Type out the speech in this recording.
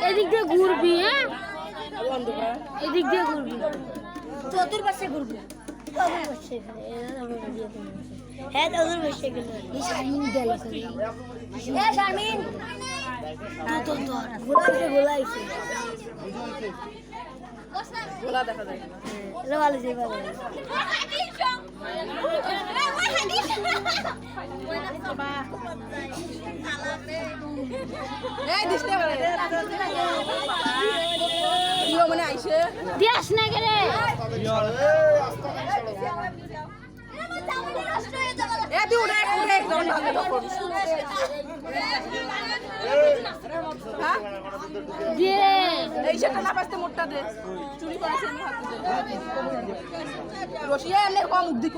এদিক দিয়ে ঘুরবি, হ্যাঁ এদিক দিয়ে ঘুরবি, চতুর্পাশে ঘুরবি, হ্যাঁ চতুর্পাশে শারমিন গেল, হ্যাঁ শারমিন গোলাইছে গোলা দেখা যায় ভালো যে ভালো মানে আইসে দিয়াস না গেলে মোটটা দে চুরি করেছে রশিয়া এলে কম মুখ দিক